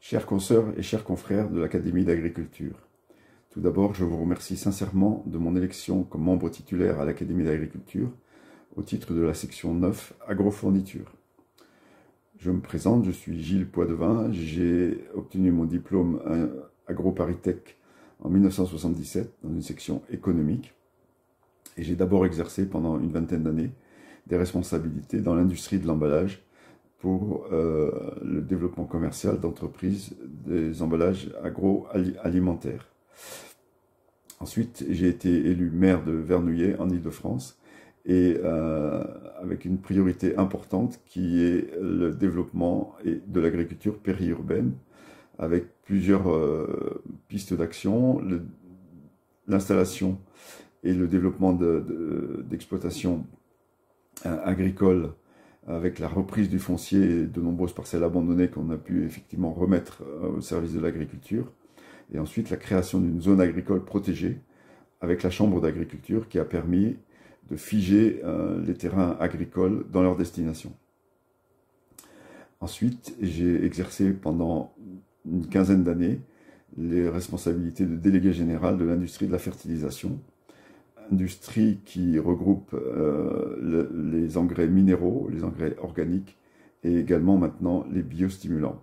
Chères consoeurs et chers confrères de l'Académie d'agriculture, tout d'abord, je vous remercie sincèrement de mon élection comme membre titulaire à l'Académie d'agriculture au titre de la section 9 agrofourniture. Je me présente, je suis Gilles Poidevin, j'ai obtenu mon diplôme AgroParisTech en 1977 dans une section économique et j'ai d'abord exercé pendant une vingtaine d'années des responsabilités dans l'industrie de l'emballage pour le développement commercial d'entreprises des emballages agroalimentaires. Ensuite, j'ai été élu maire de Vernouillet en Île-de-France et avec une priorité importante qui est le développement de l'agriculture périurbaine avec plusieurs pistes d'action, l'installation et le développement d'exploitations agricoles avec la reprise du foncier et de nombreuses parcelles abandonnées qu'on a pu effectivement remettre au service de l'agriculture. Et ensuite, la création d'une zone agricole protégée avec la Chambre d'agriculture qui a permis de figer les terrains agricoles dans leur destination. Ensuite, j'ai exercé pendant une quinzaine d'années les responsabilités de délégué général de l'industrie de la fertilisation, industrie qui regroupe les engrais minéraux, les engrais organiques et également maintenant les biostimulants.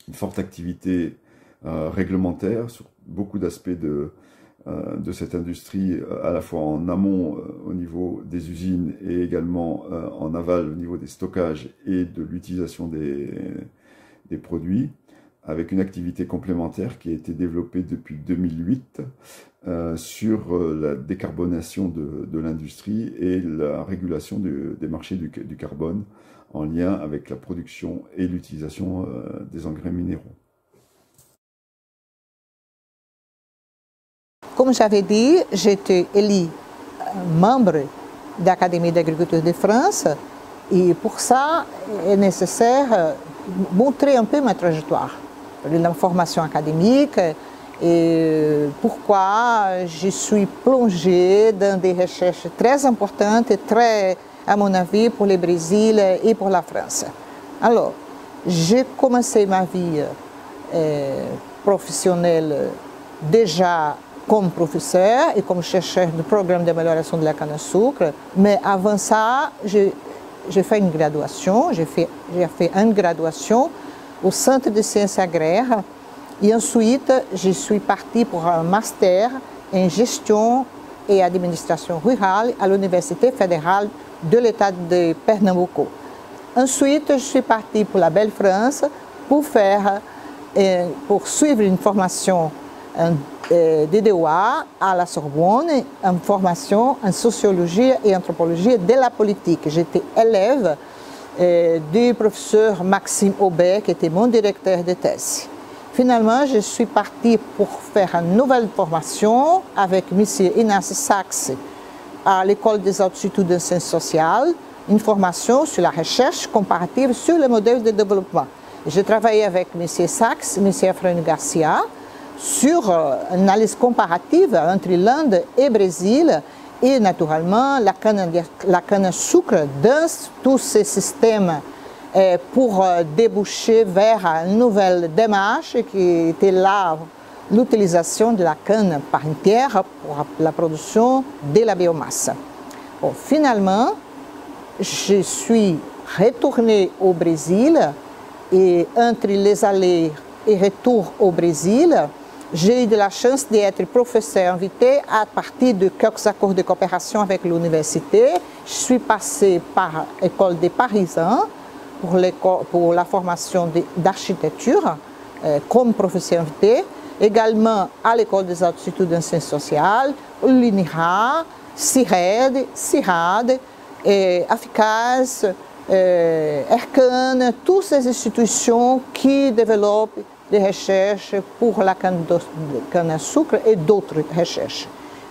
Une forte activité réglementaire sur beaucoup d'aspects de cette industrie, à la fois en amont au niveau des usines et également en aval au niveau des stockages et de l'utilisation des produits, avec une activité complémentaire qui a été développée depuis 2008 sur la décarbonation de l'industrie et la régulation des marchés du carbone en lien avec la production et l'utilisation des engrais minéraux. Comme j'avais dit, j'étais élu membre de l'Académie d'agriculture de France et pour ça, il est nécessaire de montrer un peu ma trajectoire, la formation académique et pourquoi je suis plongée dans des recherches très importantes et très, à mon avis, pour le Brésil et pour la France. Alors, j'ai commencé ma vie professionnelle déjà comme professeur et comme chercheur du programme d'amélioration de la canne à sucre, mais avant ça, j'ai fait une graduation, j'ai fait une graduation au Centre de sciences agraires et ensuite je suis partie pour un master en gestion et administration rurale à l'Université fédérale de l'État de Pernambuco. Ensuite, je suis partie pour la belle France pour suivre une formation DDoA à la Sorbonne, une formation en sociologie et anthropologie de la politique. J'étais élève du professeur Maxime Aubert, qui était mon directeur de thèse. Finalement, je suis partie pour faire une nouvelle formation avec M. Ignace Sachs à l'École des hautes études en sciences sociales, une formation sur la recherche comparative sur le modèle de développement. J'ai travaillé avec M. Sachs, M. Efraim Garcia, sur une analyse comparative entre l'Inde et le Brésil et naturellement la canne à sucre dans tous ces systèmes pour déboucher vers une nouvelle démarche qui était là l'utilisation de la canne par entière pour la production de la biomasse. Bon, finalement, je suis retournée au Brésil et entre les allers et retours au Brésil, j'ai eu de la chance d'être professeur invité à partir de quelques accords de coopération avec l'université. Je suis passée par l'école des Parisiens pour la formation d'architecture comme professeur invité, également à l'école des hautes études en sciences sociales, l'UNIRA, CIRED, CIRAD, Aficaz, ERCAN, toutes ces institutions qui développent des recherches pour la canne à sucre et d'autres recherches.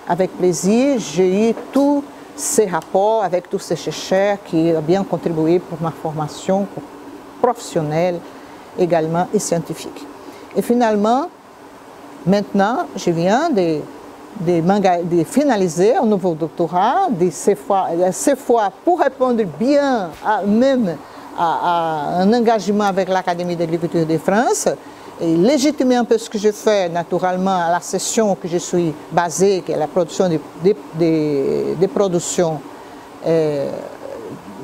Avec plaisir, j'ai eu tous ces rapports avec tous ces chercheurs qui ont bien contribué pour ma formation professionnelle également et scientifique. Et finalement, maintenant, je viens de finaliser un nouveau doctorat, cette fois pour répondre bien à un engagement avec l'Académie d'agriculture de France. et légitimer un peu ce que je fais naturellement à la session que je suis basée, qui est la production des productions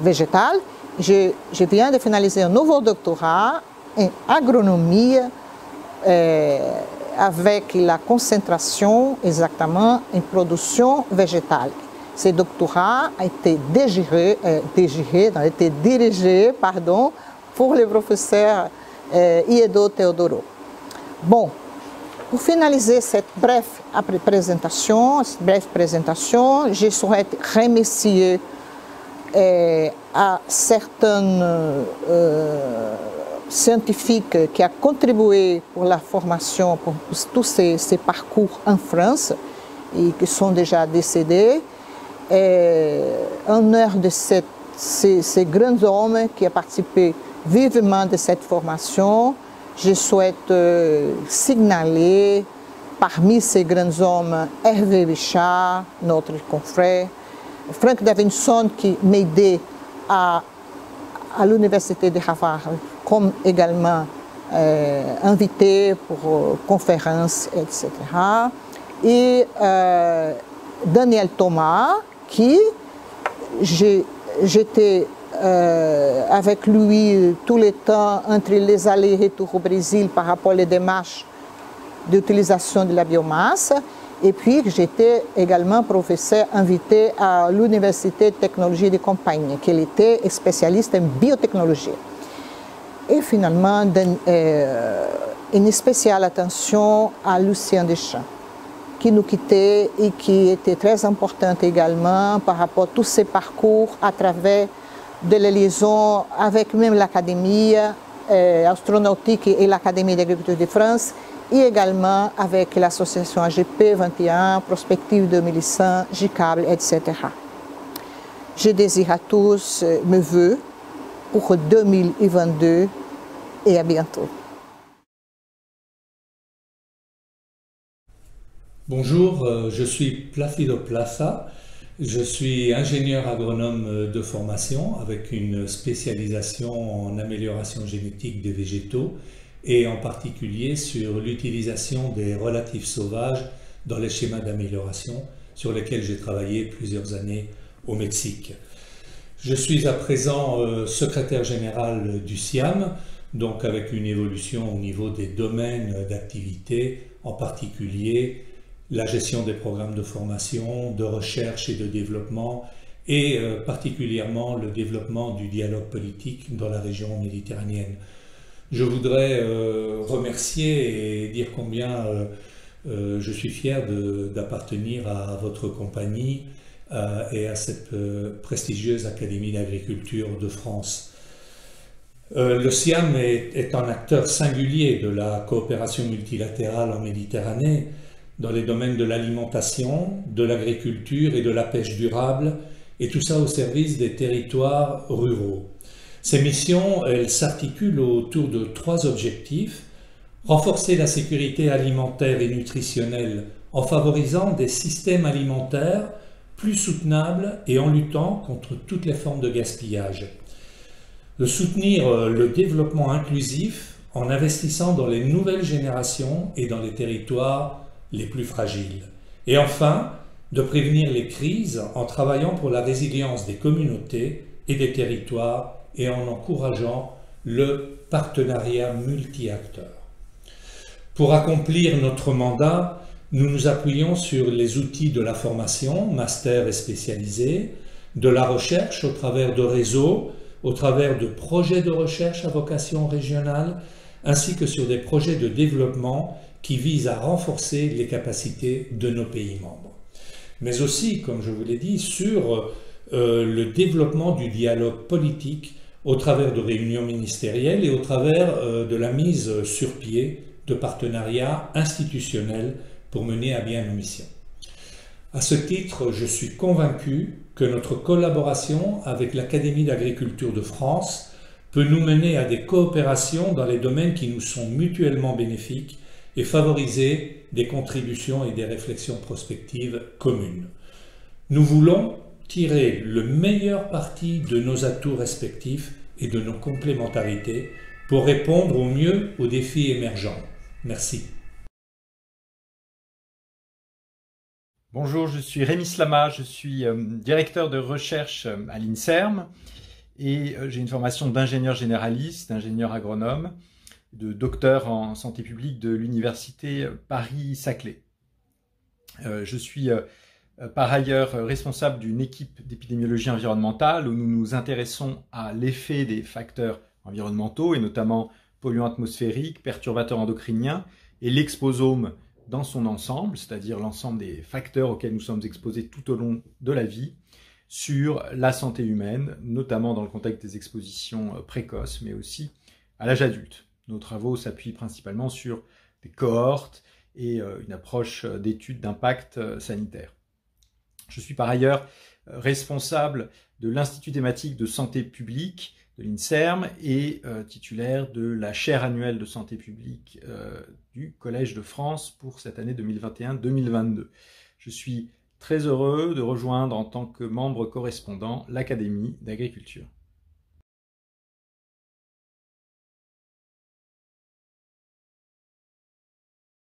végétales, je viens de finaliser un nouveau doctorat en agronomie avec la concentration exactement en production végétale. Ce doctorat a été dirigé pour le professeur Iedo Teodoro. Bon, pour finaliser cette brève présentation, je souhaite remercier à certains scientifiques qui ont contribué pour la formation, pour tous ces parcours en France et qui sont déjà décédés. En honneur de ces grands hommes qui ont participé vivement de cette formation, je souhaite signaler parmi ces grands hommes Hervé Bichard, notre confrère, Frank Davidson qui m'aidait à l'université de Harvard comme également invité pour conférences, etc. Et Daniel Thomas qui j'étais avec lui tout le temps entre les allers-retours au Brésil par rapport aux démarches d'utilisation de la biomasse. Et puis j'étais également professeur invité à l'Université de technologie de Compiègne, qu'il était spécialiste en biotechnologie. Et finalement, une spéciale attention à Lucien Deschamps, qui nous quittait et qui était très importante également par rapport à tous ses parcours à travers de la liaison avec même l'Académie astronautique et l'Académie d'agriculture de France, et également avec l'association AGP 21, Prospective 2100, GICABLE, etc. Je désire à tous mes vœux pour 2022 et à bientôt. Bonjour, je suis Placido Plaza, je suis ingénieur agronome de formation avec une spécialisation en amélioration génétique des végétaux et en particulier sur l'utilisation des relatifs sauvages dans les schémas d'amélioration sur lesquels j'ai travaillé plusieurs années au Mexique. Je suis à présent secrétaire général du SIAM, donc avec une évolution au niveau des domaines d'activité, en particulier la gestion des programmes de formation, de recherche et de développement, et particulièrement le développement du dialogue politique dans la région méditerranéenne. Je voudrais remercier et dire combien je suis fier d'appartenir à votre compagnie et à cette prestigieuse Académie d'agriculture de France. Le SIAM est un acteur singulier de la coopération multilatérale en Méditerranée dans les domaines de l'alimentation, de l'agriculture et de la pêche durable, et tout ça au service des territoires ruraux. Ces missions, elles s'articulent autour de 3 objectifs: renforcer la sécurité alimentaire et nutritionnelle en favorisant des systèmes alimentaires plus soutenables et en luttant contre toutes les formes de gaspillage. De soutenir le développement inclusif en investissant dans les nouvelles générations et dans les territoires les plus fragiles. Et enfin, de prévenir les crises en travaillant pour la résilience des communautés et des territoires et en encourageant le partenariat multi-acteurs. Pour accomplir notre mandat, nous nous appuyons sur les outils de la formation, master et spécialisé, de la recherche au travers de réseaux, au travers de projets de recherche à vocation régionale, ainsi que sur des projets de développement qui visent à renforcer les capacités de nos pays membres. Mais aussi, comme je vous l'ai dit, sur le développement du dialogue politique au travers de réunions ministérielles et au travers de la mise sur pied de partenariats institutionnels pour mener à bien nos missions. À ce titre, je suis convaincu que notre collaboration avec l'Académie d'agriculture de France peut nous mener à des coopérations dans les domaines qui nous sont mutuellement bénéfiques et favoriser des contributions et des réflexions prospectives communes. Nous voulons tirer le meilleur parti de nos atouts respectifs et de nos complémentarités pour répondre au mieux aux défis émergents. Merci. Bonjour, je suis Rémi Slama, je suis directeur de recherche à l'INSERM et j'ai une formation d'ingénieur généraliste, d'ingénieur agronome, de docteur en santé publique de l'université Paris-Saclay. Je suis par ailleurs responsable d'une équipe d'épidémiologie environnementale où nous nous intéressons à l'effet des facteurs environnementaux et notamment polluants atmosphériques, perturbateurs endocriniens et l'exposome dans son ensemble, c'est-à-dire l'ensemble des facteurs auxquels nous sommes exposés tout au long de la vie, sur la santé humaine, notamment dans le contexte des expositions précoces, mais aussi à l'âge adulte. Nos travaux s'appuient principalement sur des cohortes et une approche d'études d'impact sanitaire. Je suis par ailleurs responsable de l'Institut thématique de santé publique de l'INSERM et titulaire de la chaire annuelle de santé publique du Collège de France pour cette année 2021-2022. Je suis très heureux de rejoindre en tant que membre correspondant l'Académie d'agriculture.